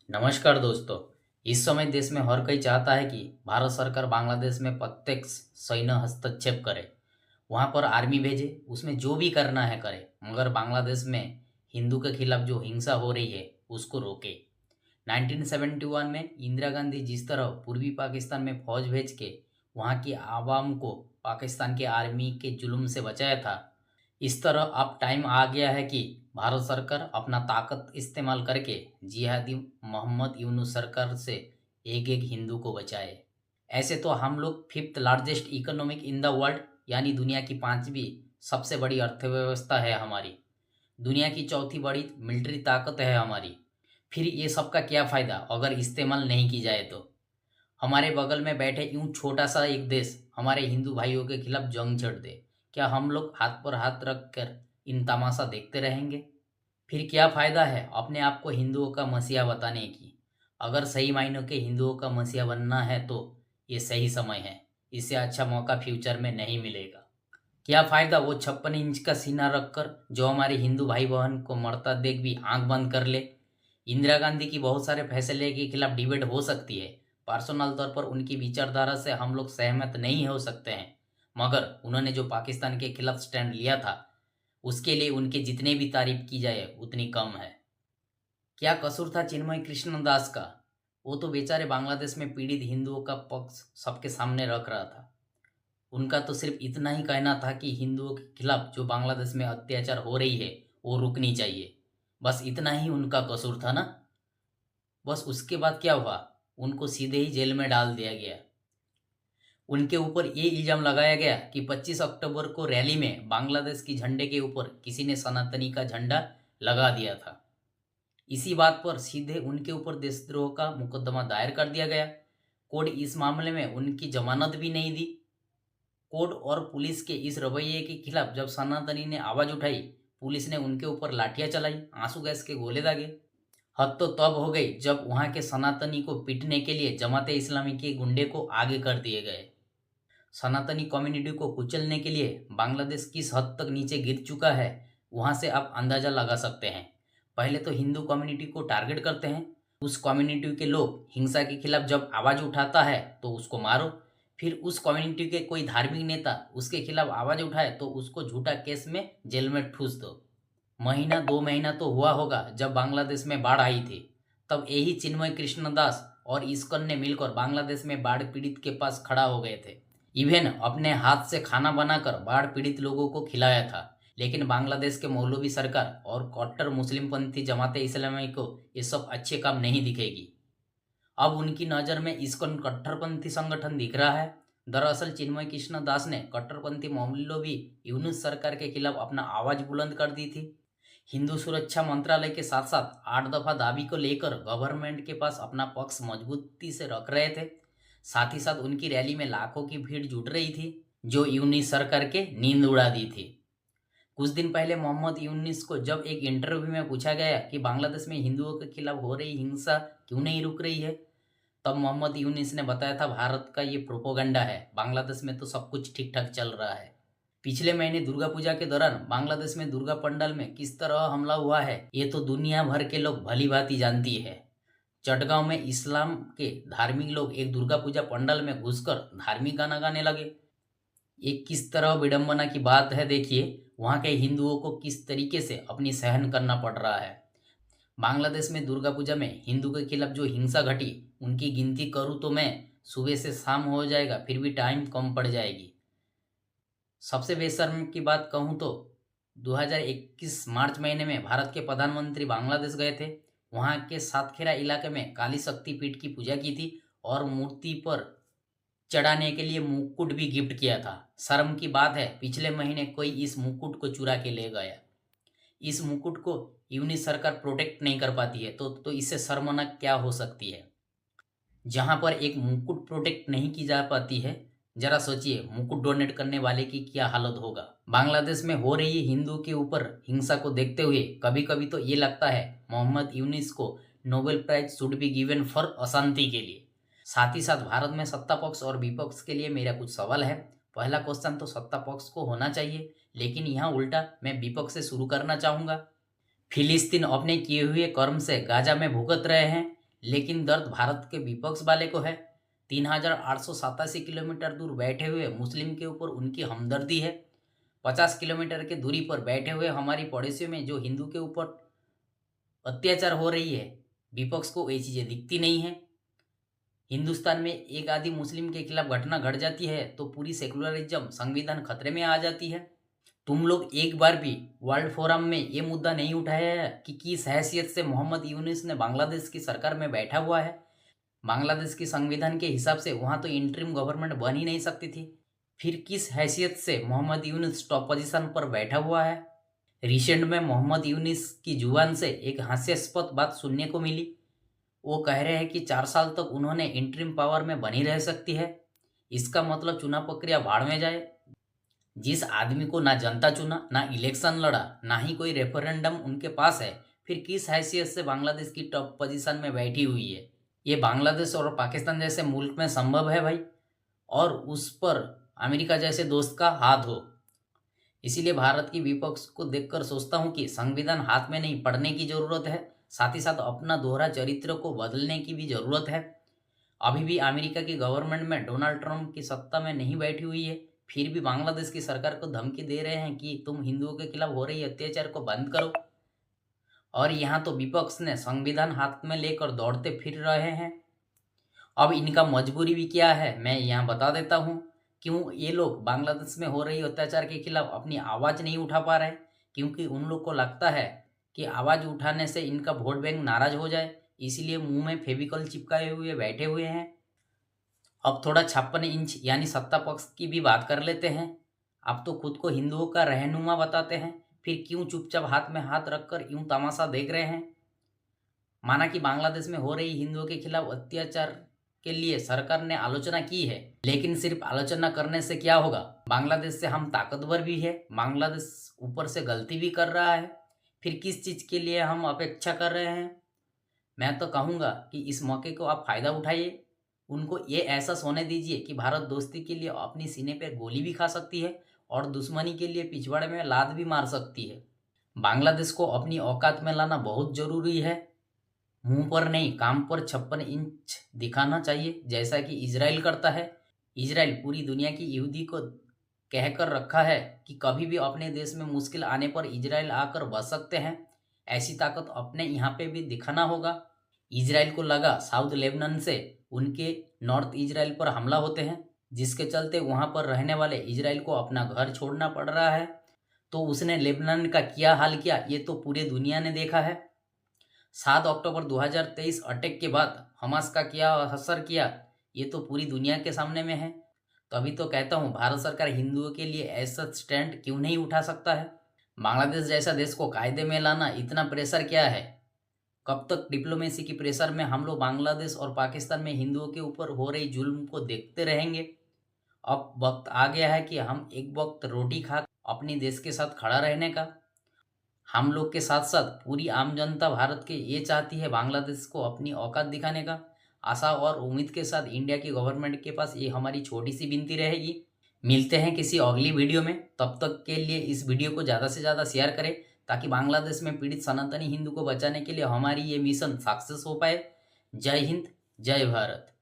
नमस्कार दोस्तों। इस समय देश में हर कोई चाहता है कि भारत सरकार बांग्लादेश में प्रत्यक्ष सैन्य हस्तक्षेप करे, वहां पर आर्मी भेजे, उसमें जो भी करना है करे, मगर बांग्लादेश में हिंदू के खिलाफ जो हिंसा हो रही है उसको रोके। 1971 में इंदिरा गांधी जिस तरह पूर्वी पाकिस्तान में फौज भेज के वहां की आवाम को पाकिस्तान के आर्मी के जुल्म से बचाया था, इस तरह अब टाइम आ गया है कि भारत सरकार अपना ताकत इस्तेमाल करके जिहादी मोहम्मद यूनुस सरकार से एक एक हिंदू को बचाए। ऐसे तो हम लोग fifth largest economic in the world, यानी दुनिया की पांचवी सबसे बड़ी अर्थव्यवस्था है हमारी। दुनिया की चौथी बड़ी मिलिट्री ताकत है हमारी। फिर ये सबका क्या फ़ायदा अगर इस्तेमाल नहीं की जाए तो। हमारे बगल में बैठे यूं छोटा सा एक देश हमारे हिंदू भाइयों के खिलाफ जंग छेड़ दे, क्या हम लोग हाथ पर हाथ रख कर इन तमाशा देखते रहेंगे? फिर क्या फ़ायदा है अपने आप को हिंदुओं का मसीहा बताने की? अगर सही मायनों के हिंदुओं का मसीहा बनना है तो ये सही समय है। इससे अच्छा मौका फ्यूचर में नहीं मिलेगा। क्या फ़ायदा वो 56 इंच का सीना रखकर जो हमारे हिंदू भाई बहन को मरता देख भी आंख बंद कर ले। इंदिरा गांधी की बहुत सारे फैसले के खिलाफ डिबेट हो सकती है। पर्सनल तौर पर उनकी विचारधारा से हम लोग सहमत नहीं हो सकते हैं, मगर उन्होंने जो पाकिस्तान के खिलाफ स्टैंड लिया था उसके लिए उनके जितने भी तारीफ की जाए उतनी कम है। क्या कसूर था चिन्मय कृष्ण दास का? वो तो बेचारे बांग्लादेश में पीड़ित हिंदुओं का पक्ष सबके सामने रख रहा था। उनका तो सिर्फ इतना ही कहना था कि हिंदुओं के खिलाफ जो बांग्लादेश में अत्याचार हो रही है वो रुकनी चाहिए। बस इतना ही उनका कसूर था ना। बस उसके बाद क्या हुआ? उनको सीधे ही जेल में डाल दिया गया। उनके ऊपर ये इल्ज़ाम लगाया गया कि 25 अक्टूबर को रैली में बांग्लादेश की झंडे के ऊपर किसी ने सनातनी का झंडा लगा दिया था। इसी बात पर सीधे उनके ऊपर देशद्रोह का मुकदमा दायर कर दिया गया। कोर्ट इस मामले में उनकी जमानत भी नहीं दी। कोर्ट और पुलिस के इस रवैये के खिलाफ जब सनातनी ने आवाज़ उठाई, पुलिस ने उनके ऊपर लाठियां चलाई, आंसू गैस के गोले दागे। हद तो तब हो गई जब वहां के सनातनी को पीटने के लिए जमाते इस्लामी के गुंडे को आगे कर दिए गए। सनातनी कम्युनिटी को कुचलने के लिए बांग्लादेश किस हद तक नीचे गिर चुका है, वहां से आप अंदाजा लगा सकते हैं। पहले तो हिंदू कम्युनिटी को टारगेट करते हैं। उस कम्युनिटी के लोग हिंसा के खिलाफ जब आवाज़ उठाता है तो उसको मारो। फिर उस कम्युनिटी के कोई धार्मिक नेता उसके खिलाफ आवाज़ उठाए तो उसको झूठा केस में जेल में ठूस दो। महीना 2 महीना तो हुआ होगा जब बांग्लादेश में बाढ़ आई थी, तब यही चिन्मय कृष्णदास और इस्कॉन ने मिलकर बांग्लादेश में बाढ़ पीड़ित के पास खड़ा हो गए थे। इवन अपने हाथ से खाना बनाकर बाढ़ पीड़ित लोगों को खिलाया था। लेकिन बांग्लादेश के मौलवी सरकार और कट्टर मुस्लिम पंथी जमाते इस्लामी को ये सब अच्छे काम नहीं दिखेगी। अब उनकी नज़र में इस्कॉन कट्टरपंथी संगठन दिख रहा है। दरअसल चिन्मय कृष्ण दास ने कट्टरपंथी मौलवी यूनुस सरकार के खिलाफ अपना आवाज़ बुलंद कर दी थी। हिंदू सुरक्षा मंत्रालय के साथ साथ 8 दफा दाबी को लेकर गवर्नमेंट के पास अपना पक्ष मजबूती से रख रहे थे। साथ ही साथ उनकी रैली में लाखों की भीड़ जुट रही थी, जो यूनिस सरकार के नींद उड़ा दी थी। कुछ दिन पहले मोहम्मद यूनिस को जब एक इंटरव्यू में पूछा गया कि बांग्लादेश में हिंदुओं के खिलाफ हो रही हिंसा क्यों नहीं रुक रही है, तब मोहम्मद यूनिस ने बताया था भारत का ये प्रोपोगंडा है, बांग्लादेश में तो सब कुछ ठीक ठाक चल रहा है। पिछले महीने दुर्गा पूजा के दौरान बांग्लादेश में दुर्गा पंडाल में किस तरह हमला हुआ है ये तो दुनिया भर के लोग भली भांति जानती है। चटगांव में इस्लाम के धार्मिक लोग एक दुर्गा पूजा पंडाल में घुसकर धार्मिक गाना गाने लगे। ये किस तरह विडंबना की बात है, देखिए वहाँ के हिंदुओं को किस तरीके से अपनी सहन करना पड़ रहा है। बांग्लादेश में दुर्गा पूजा में हिंदू के खिलाफ जो हिंसा घटी, उनकी गिनती करूँ तो मैं सुबह से शाम हो जाएगा, फिर भी टाइम कम पड़ जाएगी। सबसे बेशर्म की बात कहूँ तो 2021 मार्च महीने में भारत के प्रधानमंत्री बांग्लादेश गए थे। वहाँ के सातखेरा इलाके में काली शक्ति पीठ की पूजा की थी और मूर्ति पर चढ़ाने के लिए मुकुट भी गिफ्ट किया था। शर्म की बात है, पिछले महीने कोई इस मुकुट को चुरा के ले गया। इस मुकुट को यूनिस सरकार प्रोटेक्ट नहीं कर पाती है तो इससे शर्मनाक क्या हो सकती है। जहाँ पर एक मुकुट प्रोटेक्ट नहीं की जा पाती है, जरा सोचिए मुकुट डोनेट करने वाले की क्या हालत होगा। बांग्लादेश में हो रही हिंदू के ऊपर हिंसा को देखते हुए कभी कभी तो ये लगता है मोहम्मद यूनिस को Nobel prize should be given for अशांति के लिए। साथ ही साथ भारत में सत्ता पक्ष और विपक्ष के लिए मेरा कुछ सवाल है। पहला क्वेश्चन तो सत्ता पक्ष को होना चाहिए, लेकिन यहाँ उल्टा मैं विपक्ष से शुरू करना चाहूँगा। फिलिस्तीन अपने किए हुए कर्म से गाजा में भुगत रहे हैं, लेकिन दर्द भारत के विपक्ष वाले को है। 3,887 किलोमीटर दूर बैठे हुए मुस्लिम के ऊपर उनकी हमदर्दी है। 50 किलोमीटर की दूरी पर बैठे हुए हमारी पड़ोसियों में जो हिंदू के ऊपर अत्याचार हो रही है, विपक्ष को ये चीज़ें दिखती नहीं है। हिंदुस्तान में एक आदि मुस्लिम के खिलाफ घटना घट जाती है तो पूरी सेकुलरिज्म संविधान खतरे में आ जाती है। तुम लोग एक बार भी वर्ल्ड फोरम में ये मुद्दा नहीं उठाया है कि किस हैसियत से मोहम्मद यूनुस ने बांग्लादेश की सरकार में बैठा हुआ है। बांग्लादेश की संविधान के हिसाब से वहाँ तो इंटरिम गवर्नमेंट बन ही नहीं सकती थी, फिर किस हैसियत से मोहम्मद यूनुस टॉप पोजीशन पर बैठा हुआ है। रिसेंट में मोहम्मद यूनुस की जुबान से एक हास्यास्पद बात सुनने को मिली। वो कह रहे हैं कि 4 साल तक उन्होंने इंटरिम पावर में बनी रह सकती है। इसका मतलब चुनाव प्रक्रिया भाड़ में जाए। जिस आदमी को ना जनता चुना, ना इलेक्शन लड़ा, ना ही कोई रेफरेंडम उनके पास है, फिर किस हैसियत से बांग्लादेश की टॉप पोजीशन में बैठी हुई है। ये बांग्लादेश और पाकिस्तान जैसे मुल्क में संभव है भाई, और उस पर अमेरिका जैसे दोस्त का हाथ हो। इसीलिए भारत की विपक्ष को देखकर सोचता हूँ कि संविधान हाथ में नहीं पढ़ने की जरूरत है, साथ ही साथ अपना दोहरा चरित्र को बदलने की भी जरूरत है। अभी भी अमेरिका की गवर्नमेंट में डोनाल्ड ट्रंप की सत्ता में नहीं बैठी हुई है, फिर भी बांग्लादेश की सरकार को धमकी दे रहे हैं कि तुम हिंदुओं के खिलाफ हो रही अत्याचार को बंद करो। और यहाँ तो विपक्ष ने संविधान हाथ में लेकर दौड़ते फिर रहे हैं। अब इनका मजबूरी भी क्या है मैं यहाँ बता देता हूँ। क्यों ये लोग बांग्लादेश में हो रही अत्याचार के खिलाफ अपनी आवाज़ नहीं उठा पा रहे? क्योंकि उन लोग को लगता है कि आवाज़ उठाने से इनका वोट बैंक नाराज हो जाए, इसीलिए मुंह में फेविकॉल चिपकाए हुए बैठे हुए हैं। अब थोड़ा 56 इंच यानी सत्ता पक्ष की भी बात कर लेते हैं। अब तो खुद को हिंदुओं का रहनुमा बताते हैं, फिर क्यों चुपचाप हाथ में हाथ रखकर यूं तमाशा देख रहे हैं? माना कि बांग्लादेश में हो रही हिंदुओं के खिलाफ अत्याचार के लिए सरकार ने आलोचना की है, लेकिन सिर्फ आलोचना करने से क्या होगा? बांग्लादेश से हम ताकतवर भी है, बांग्लादेश ऊपर से गलती भी कर रहा है, फिर किस चीज़ के लिए हम अपेक्षा कर रहे हैं? मैं तो कहूँगा कि इस मौके को आप फ़ायदा उठाइए, उनको ये एहसास होने दीजिए कि भारत दोस्ती के लिए अपनी सीने पर गोली भी खा सकती है और दुश्मनी के लिए पिछवाड़े में लात भी मार सकती है। बांग्लादेश को अपनी औकात में लाना बहुत ज़रूरी है। मुंह पर नहीं, काम पर 56 इंच दिखाना चाहिए, जैसा कि इजराइल करता है। इजराइल पूरी दुनिया की यहूदी को कहकर रखा है कि कभी भी अपने देश में मुश्किल आने पर इजराइल आकर बस सकते हैं। ऐसी ताकत अपने यहाँ पे भी दिखाना होगा। इजराइल को लगा साउथ लेबनान से उनके नॉर्थ इजराइल पर हमला होते हैं, जिसके चलते वहाँ पर रहने वाले इजराइल को अपना घर छोड़ना पड़ रहा है। तो उसने लेबनान का क्या हाल किया ये तो पूरी दुनिया ने देखा है। 7 अक्टूबर 2023 अटैक के बाद हमास का क्या असर किया ये तो पूरी दुनिया के सामने में है। तो अभी तो कहता हूँ भारत सरकार हिंदुओं के लिए ऐसा स्टैंड क्यों नहीं उठा सकता है? बांग्लादेश जैसा देश को कायदे में लाना इतना प्रेशर क्या है? कब तक डिप्लोमेसी की प्रेशर में हम लोग बांग्लादेश और पाकिस्तान में हिंदुओं के ऊपर हो रही जुल्म को देखते रहेंगे? अब वक्त आ गया है कि हम एक वक्त रोटी खा अपने देश के साथ खड़ा रहने का। हम लोग के साथ साथ पूरी आम जनता भारत के ये चाहती है बांग्लादेश को अपनी औकात दिखाने का। आशा और उम्मीद के साथ इंडिया की गवर्नमेंट के पास ये हमारी छोटी सी विनती रहेगी। मिलते हैं किसी अगली वीडियो में, तब तक के लिए इस वीडियो को ज़्यादा से ज़्यादा शेयर करें ताकि बांग्लादेश में पीड़ित सनातनी हिंदू को बचाने के लिए हमारी ये मिशन सक्सेस हो पाए। जय हिंद, जय भारत।